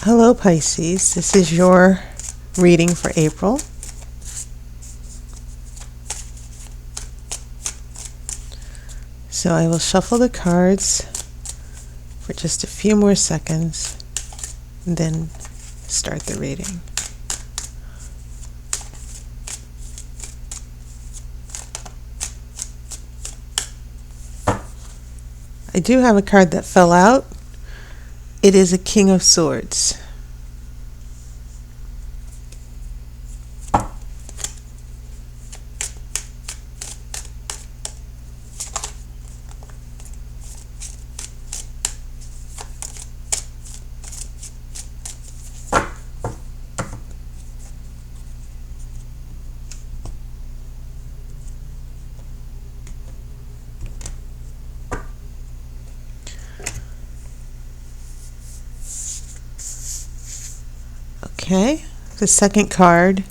Hello Pisces, this is your reading for April. So I will shuffle the cards for just a few more seconds and then start the reading. I do have a card that fell out. It is a King of Swords. Okay, the second card,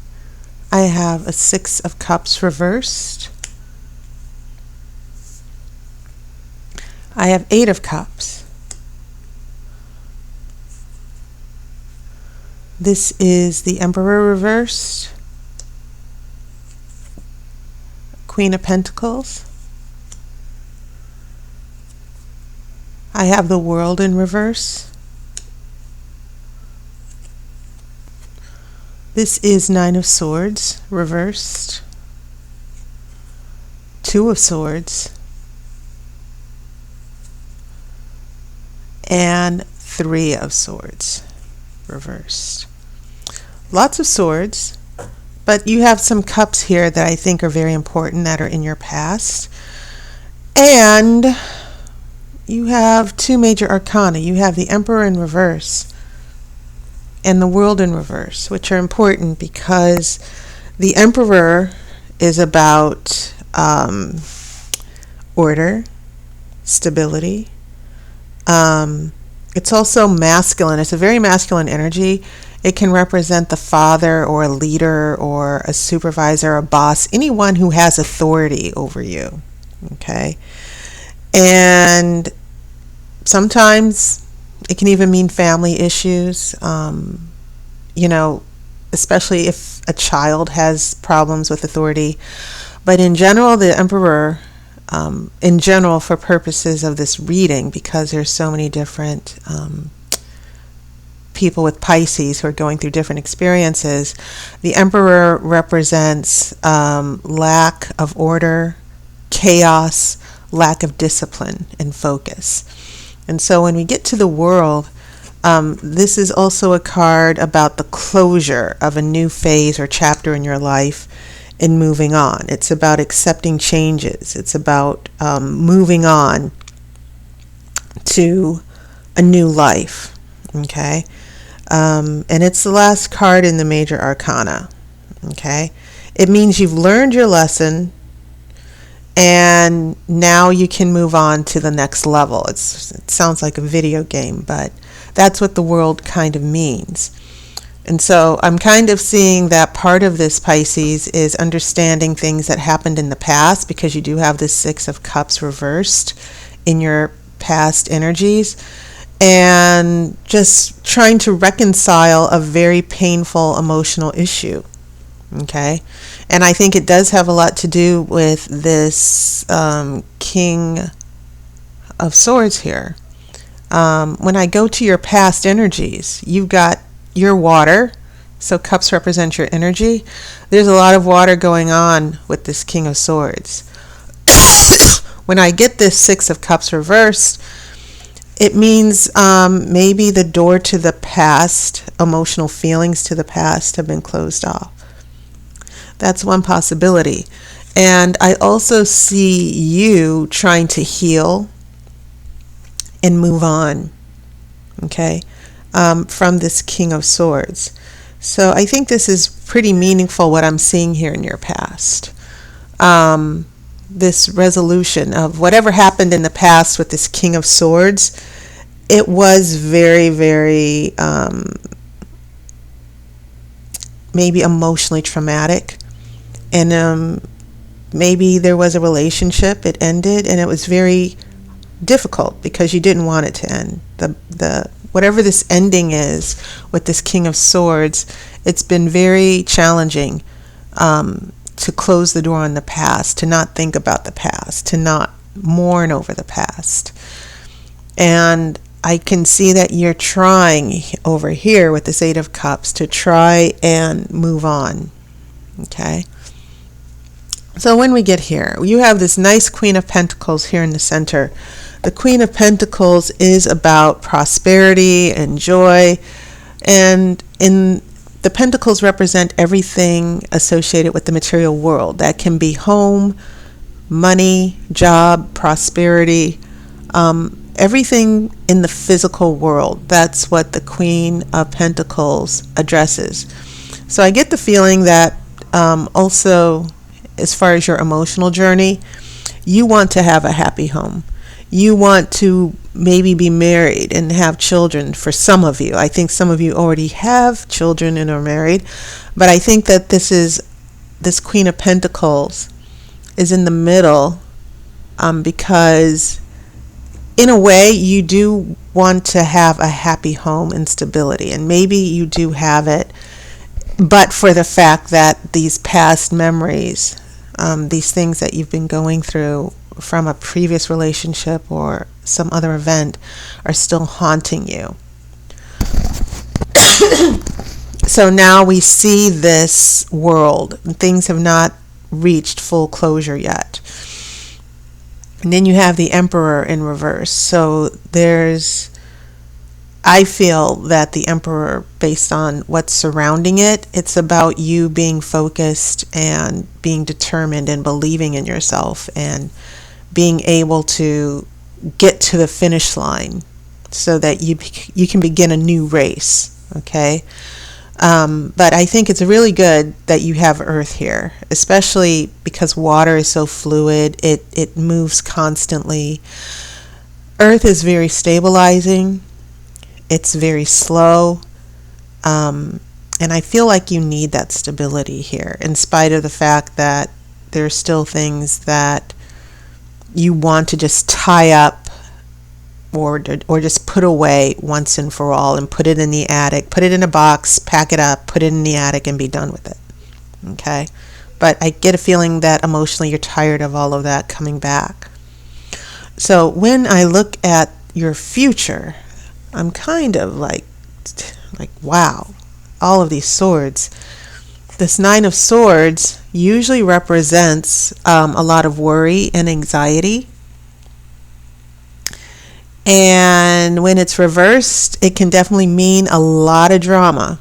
I have a Six of Cups reversed. I have Eight of Cups. This is the Emperor reversed. Queen of Pentacles. I have the World in reverse. This is Nine of Swords, reversed. Two of Swords. And Three of Swords, reversed. Lots of swords, but you have some cups here that I think are very important that are in your past. And you have two major arcana. You have the Emperor in reverse and the World in reverse, which are important because the Emperor is about order, stability. It's also masculine. It's a very masculine energy. It can represent the father or a leader or a supervisor, a boss, anyone who has authority over you. Okay? And sometimes it can even mean family issues, especially if a child has problems with authority. But in general, the Emperor, for purposes of this reading, because there's so many different people with Pisces who are going through different experiences, the Emperor represents lack of order, chaos, lack of discipline and focus. And so when we get to the World, this is also a card about the closure of a new phase or chapter in your life and moving on. It's about accepting changes. It's about moving on to a new life. Okay? And it's the last card in the major arcana. Okay? It means you've learned your lesson and now you can move on to the next level. It sounds like a video game, but that's what the World kind of means. And so I'm kind of seeing that part of this, Pisces, is understanding things that happened in the past, because you do have this Six of Cups reversed in your past energies, and just trying to reconcile a very painful emotional issue. Okay? And I think it does have a lot to do with this King of Swords here. When I go to your past energies, you've got your water, so cups represent your energy. There's a lot of water going on with this King of Swords. When I get this Six of Cups reversed, it means maybe the door to the past, emotional feelings to the past, have been closed off. That's one possibility. And I also see you trying to heal and move on, okay, from this King of Swords. So I think this is pretty meaningful, what I'm seeing here in your past. This resolution of whatever happened in the past with this King of Swords, it was very, very maybe emotionally traumatic. And maybe there was a relationship, it ended, and it was very difficult because you didn't want it to end. The whatever this ending is with this King of Swords, it's been very challenging to close the door on the past, to not think about the past, to not mourn over the past. And I can see that you're trying over here with this Eight of Cups to try and move on. Okay? So when we get here, you have this nice Queen of Pentacles here in the center. The Queen of Pentacles is about prosperity and joy, and the Pentacles represent everything associated with the material world. That can be home, money, job, prosperity, everything in the physical world. That's what the Queen of Pentacles addresses. So I get the feeling that also, as far as your emotional journey, you want to have a happy home. You want to maybe be married and have children for some of you. I think some of you already have children and are married, but I think that this Queen of Pentacles is in the middle because in a way you do want to have a happy home and stability, and maybe you do have it, but for the fact that these past memories, these things that you've been going through from a previous relationship or some other event are still haunting you. So now we see this world. Things have not reached full closure yet. And then you have the Emperor in reverse. So I feel that the Emperor, based on what's surrounding it, it's about you being focused and being determined and believing in yourself and being able to get to the finish line so that you can begin a new race, okay? But I think it's really good that you have Earth here, especially because water is so fluid. It moves constantly. Earth is very stabilizing. It's very slow. And I feel like you need that stability here, in spite of the fact that there are still things that you want to just tie up or just put away once and for all, and put it in the attic, put it in a box, pack it up, put it in the attic, and be done with it. Okay? But I get a feeling that emotionally you're tired of all of that coming back. So when I look at your future, I'm kind of like wow, all of these swords. This Nine of Swords usually represents a lot of worry and anxiety. And when it's reversed, it can definitely mean a lot of drama,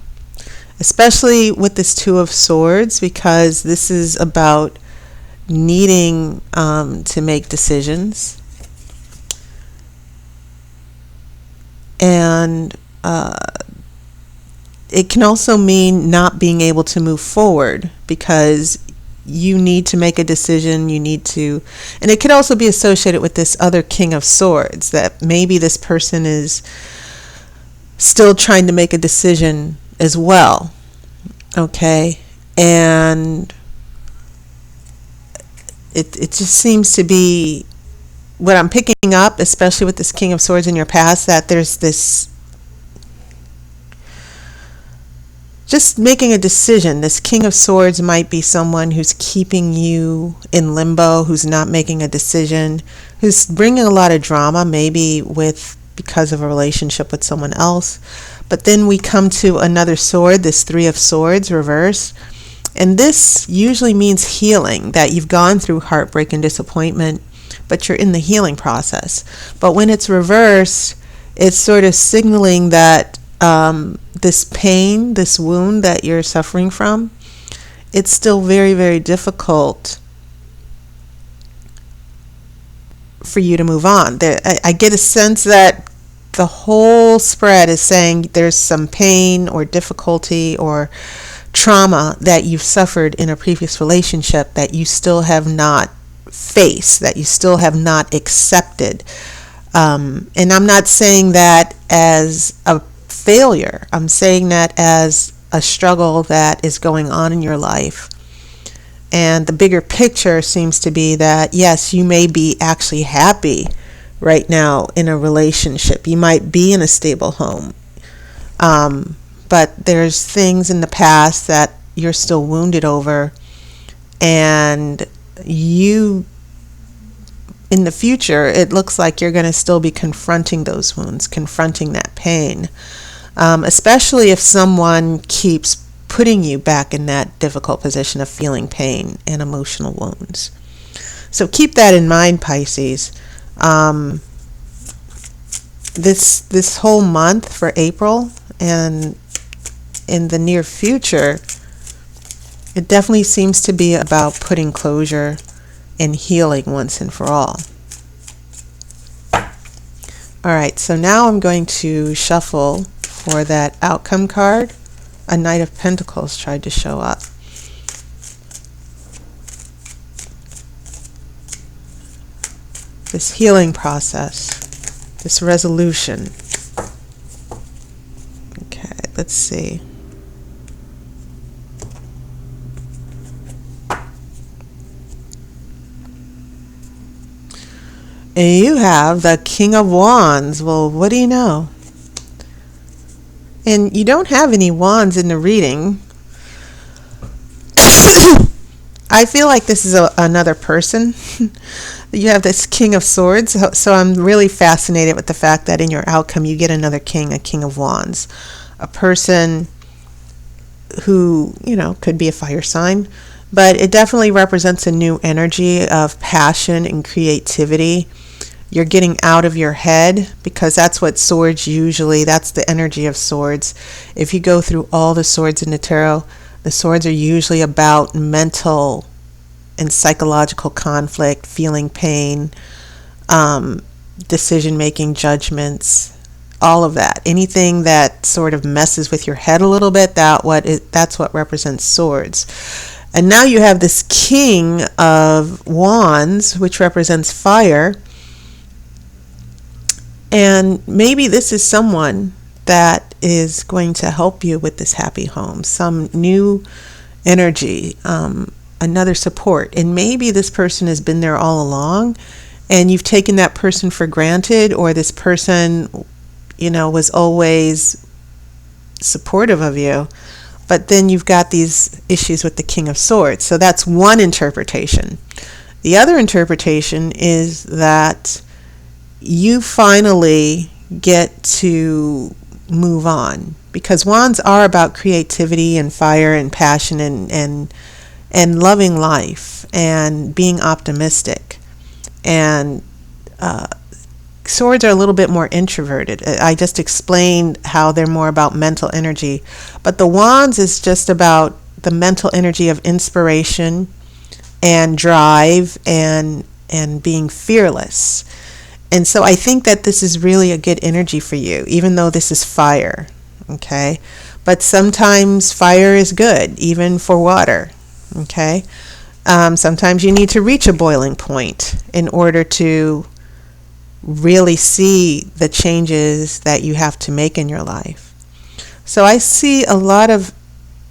especially with this Two of Swords, because this is about needing to make decisions. And it can also mean not being able to move forward because you need to make a decision. And it could also be associated with this other King of Swords, that maybe this person is still trying to make a decision as well. Okay? And it just seems to be what I'm picking up, especially with this King of Swords in your past, that there's this just making a decision. This King of Swords might be someone who's keeping you in limbo, who's not making a decision, who's bringing a lot of drama, maybe because of a relationship with someone else. But then we come to another sword, this Three of Swords reverse. And this usually means healing, that you've gone through heartbreak and disappointment, but you're in the healing process. But when it's reversed, it's sort of signaling that this pain, this wound that you're suffering from, it's still very, very difficult for you to move on. I get a sense that the whole spread is saying there's some pain or difficulty or trauma that you've suffered in a previous relationship that you still have not faced, that you still have not accepted. And I'm not saying that as a failure. I'm saying that as a struggle that is going on in your life. And the bigger picture seems to be that, yes, you may be actually happy right now in a relationship. You might be in a stable home, but there's things in the past that you're still wounded over, and you, in the future, it looks like you're going to still be confronting those wounds, confronting that pain, especially if someone keeps putting you back in that difficult position of feeling pain and emotional wounds. So keep that in mind, Pisces. This whole month for April and in the near future, it definitely seems to be about putting closure and healing once and for all. All right, so now I'm going to shuffle for that outcome card. A Knight of Pentacles tried to show up. This healing process, this resolution. Okay, let's see. And you have the King of Wands. Well, what do you know? And you don't have any wands in the reading. I feel like this is another person. You have this King of Swords. So I'm really fascinated with the fact that in your outcome you get another king, a King of Wands. A person who, could be a fire sign. But it definitely represents a new energy of passion and creativity. You're getting out of your head, because that's what swords usually, that's the energy of swords. If you go through all the swords in the tarot, the swords are usually about mental and psychological conflict, feeling pain, decision-making, judgments, all of that. Anything that sort of messes with your head a little bit, that's what represents swords. And now you have this King of Wands, which represents fire. And maybe this is someone that is going to help you with this happy home, some new energy, another support. And maybe this person has been there all along, and you've taken that person for granted, or this person, was always supportive of you. But then you've got these issues with the King of Swords. So that's one interpretation. The other interpretation is that you finally get to move on, because wands are about creativity and fire and passion and loving life and being optimistic. And swords are a little bit more introverted. I just explained how they're more about mental energy, but the wands is just about the mental energy of inspiration and drive and being fearless. And so I think that this is really a good energy for you, even though this is fire, okay? But sometimes fire is good, even for water, okay? Sometimes you need to reach a boiling point in order to really see the changes that you have to make in your life. So I see a lot of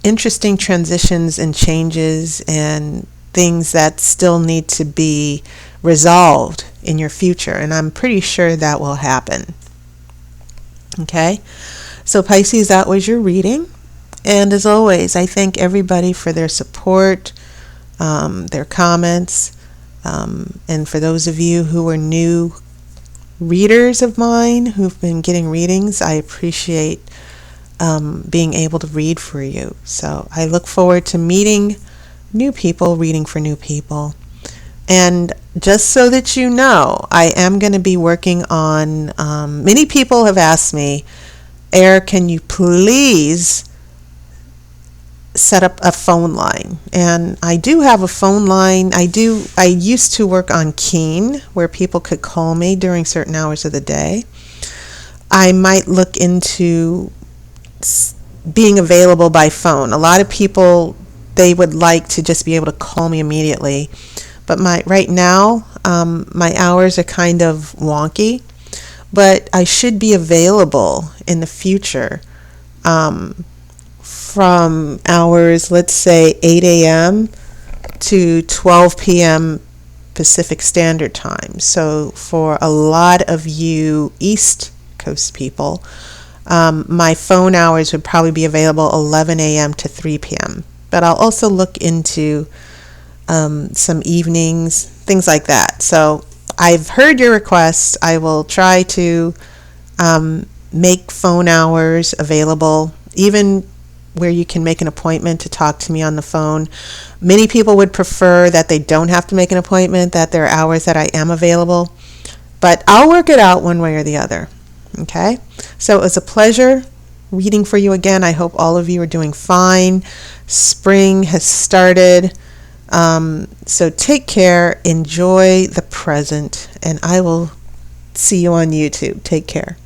interesting transitions and changes and things that still need to be resolved in your future, and I'm pretty sure that will happen. Okay, so Pisces, that was your reading, and as always, I thank everybody for their support, their comments, and for those of you who are new readers of mine who've been getting readings, I appreciate being able to read for you. So I look forward to meeting new people, reading for new people. And just so that you know, I am going to be working on, many people have asked me, Aire, can you please set up a phone line? And I do have a phone line. I used to work on Keen, where people could call me during certain hours of the day. I might look into being available by phone. A lot of people, they would like to just be able to call me immediately. But right now, my hours are kind of wonky, but I should be available in the future from hours, let's say 8 a.m. to 12 p.m. Pacific Standard Time. So for a lot of you East Coast people, my phone hours would probably be available 11 a.m. to 3 p.m. But I'll also look into some evenings, things like that. So I've heard your requests. I will try to make phone hours available, even where you can make an appointment to talk to me on the phone. Many people would prefer that they don't have to make an appointment, that there are hours that I am available. But I'll work it out one way or the other. Okay? So it was a pleasure reading for you again. I hope all of you are doing fine. Spring has started. So take care. Enjoy the present. And I will see you on YouTube. Take care.